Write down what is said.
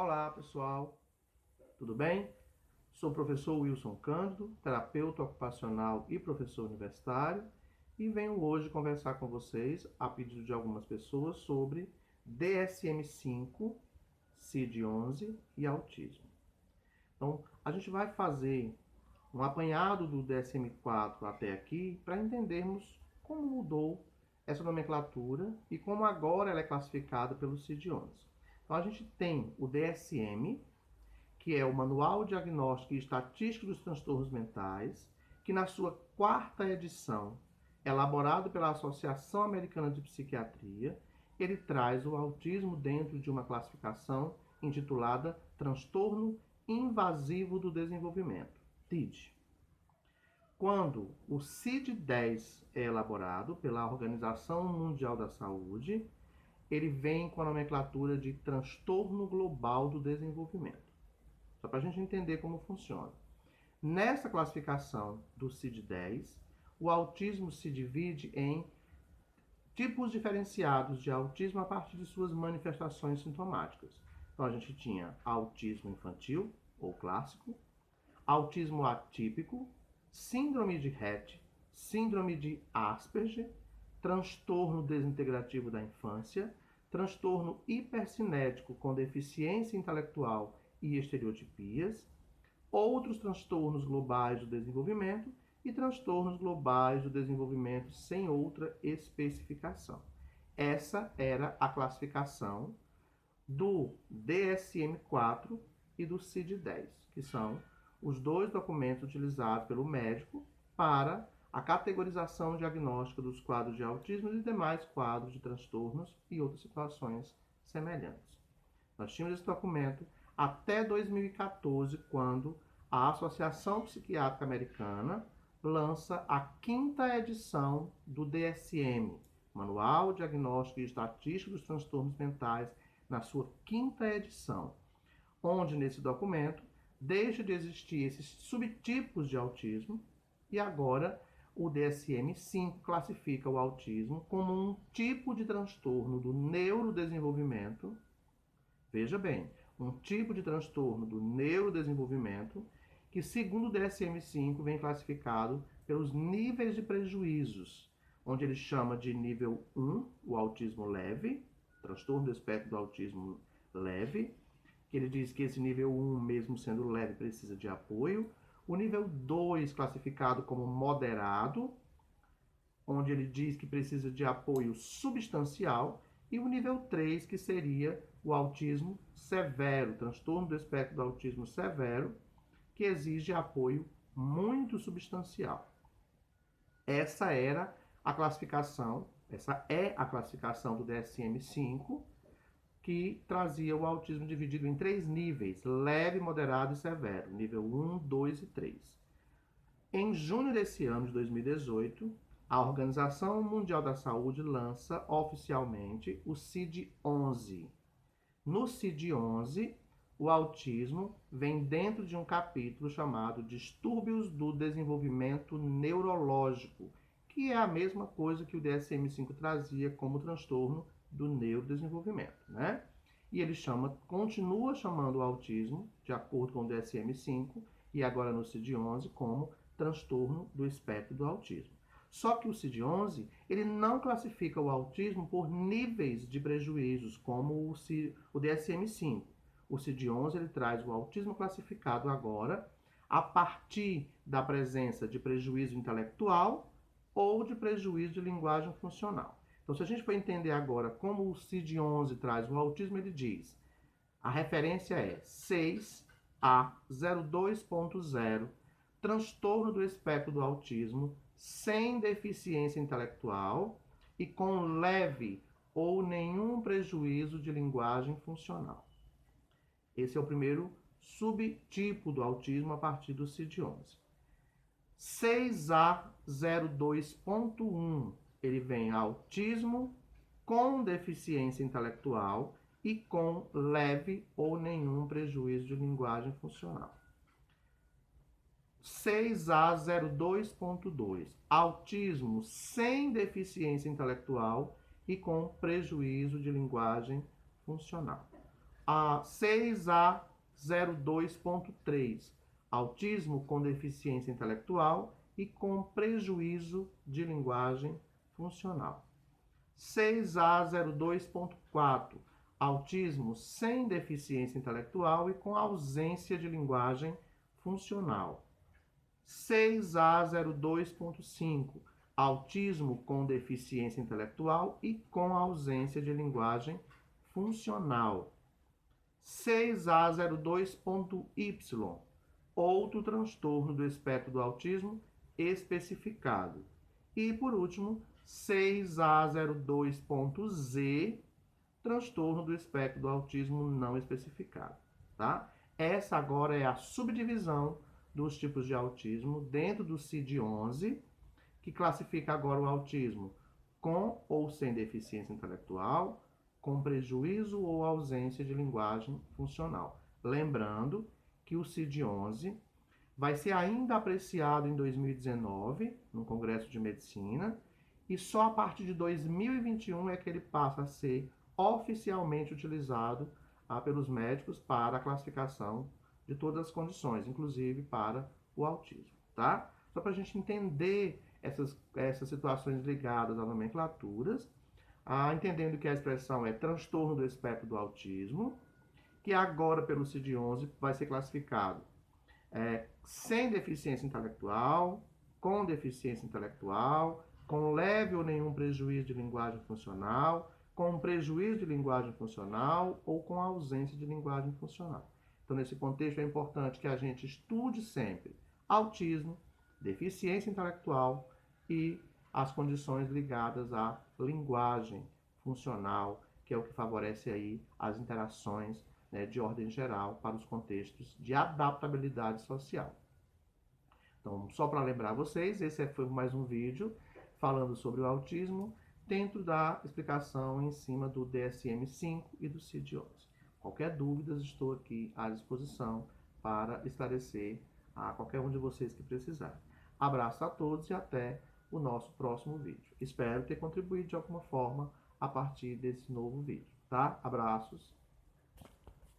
Olá, pessoal, tudo bem? Sou o professor Wilson Cândido, terapeuta ocupacional e professor universitário, e venho hoje conversar com vocês, a pedido de algumas pessoas, sobre DSM-5, CID-11 e autismo. Então, a gente vai fazer um apanhado do DSM-4 até aqui para entendermos como mudou essa nomenclatura e como agora ela é classificada pelo CID-11. Então, a gente tem o DSM, que é o Manual Diagnóstico e Estatístico dos Transtornos Mentais, que na sua 4ª edição, elaborado pela Associação Americana de Psiquiatria, ele traz o autismo dentro de uma classificação intitulada Transtorno Invasivo do Desenvolvimento, TID. Quando o CID-10 é elaborado pela Organização Mundial da Saúde, ele vem com a nomenclatura de Transtorno Global do Desenvolvimento. Só para a gente entender como funciona. Nessa classificação do CID-10, o autismo se divide em tipos diferenciados de autismo a partir de suas manifestações sintomáticas. Então a gente tinha autismo infantil, ou clássico, autismo atípico, síndrome de Rett, síndrome de Asperger, transtorno desintegrativo da infância, transtorno hipercinético com deficiência intelectual e estereotipias, outros transtornos globais do desenvolvimento e transtornos globais do desenvolvimento sem outra especificação. Essa era a classificação do DSM-4 e do CID-10, que são os dois documentos utilizados pelo médico para a categorização diagnóstica dos quadros de autismo e demais quadros de transtornos e outras situações semelhantes. Nós tínhamos esse documento até 2014, quando a Associação Psiquiátrica Americana lança a 5ª edição do DSM, Manual Diagnóstico e Estatístico dos Transtornos Mentais, na sua 5ª edição, onde nesse documento deixa de existir esses subtipos de autismo e agora o DSM-5 classifica o autismo como um tipo de transtorno do neurodesenvolvimento. Veja bem, um tipo de transtorno do neurodesenvolvimento que, segundo o DSM-5, vem classificado pelos níveis de prejuízos, onde ele chama de nível 1, o autismo leve, transtorno do espectro do autismo leve, que ele diz que esse nível 1, mesmo sendo leve, precisa de apoio. O nível 2, classificado como moderado, onde ele diz que precisa de apoio substancial. E o nível 3, que seria o autismo severo, transtorno do espectro do autismo severo, que exige apoio muito substancial. Essa é a classificação do DSM-5, que trazia o autismo dividido em 3 níveis, leve, moderado e severo, nível 1, 2 e 3. Em junho desse ano de 2018, a Organização Mundial da Saúde lança oficialmente o CID-11. No CID-11, o autismo vem dentro de um capítulo chamado Distúrbios do Desenvolvimento Neurológico, que é a mesma coisa que o DSM-5 trazia como transtorno do neurodesenvolvimento, né? E ele continua chamando o autismo, de acordo com o DSM-5, e agora no CID-11, como transtorno do espectro do autismo. Só que o CID-11, ele não classifica o autismo por níveis de prejuízos, como o DSM-5. O CID-11, ele traz o autismo classificado agora a partir da presença de prejuízo intelectual ou de prejuízo de linguagem funcional. Então, se a gente for entender agora como o CID-11 traz o autismo, ele diz, a referência é 6A02.0, transtorno do espectro do autismo sem deficiência intelectual e com leve ou nenhum prejuízo de linguagem funcional. Esse é o primeiro subtipo do autismo a partir do CID-11. 6A02.1, ele vem autismo com deficiência intelectual e com leve ou nenhum prejuízo de linguagem funcional. 6A02.2, autismo sem deficiência intelectual e com prejuízo de linguagem funcional. A 6A02.3, autismo com deficiência intelectual e com prejuízo de linguagem funcional. 6A02.4, autismo sem deficiência intelectual e com ausência de linguagem funcional. 6A02.5, autismo com deficiência intelectual e com ausência de linguagem funcional. 6A02.Y, outro transtorno do espectro do autismo especificado. E, por último, 6A02.Z, transtorno do espectro do autismo não especificado. Tá? Essa agora é a subdivisão dos tipos de autismo dentro do CID-11, que classifica agora o autismo com ou sem deficiência intelectual, com prejuízo ou ausência de linguagem funcional. Lembrando que o CID-11 vai ser ainda apreciado em 2019, no Congresso de Medicina, e só a partir de 2021 é que ele passa a ser oficialmente utilizado pelos médicos para a classificação de todas as condições, inclusive para o autismo, tá? Só para a gente entender essas situações ligadas a nomenclaturas, entendendo que a expressão é transtorno do espectro do autismo, que agora pelo CID-11 vai ser classificado sem deficiência intelectual, com deficiência intelectual, com leve ou nenhum prejuízo de linguagem funcional, com prejuízo de linguagem funcional ou com ausência de linguagem funcional. Então, nesse contexto, é importante que a gente estude sempre autismo, deficiência intelectual e as condições ligadas à linguagem funcional, que é o que favorece aí as interações, né, de ordem geral para os contextos de adaptabilidade social. Então, só para lembrar vocês, esse foi mais um vídeo falando sobre o autismo dentro da explicação em cima do DSM-5 e do CID-11. Qualquer dúvida, estou aqui à disposição para esclarecer a qualquer um de vocês que precisar. Abraço a todos e até o nosso próximo vídeo. Espero ter contribuído de alguma forma a partir desse novo vídeo, tá? Abraços.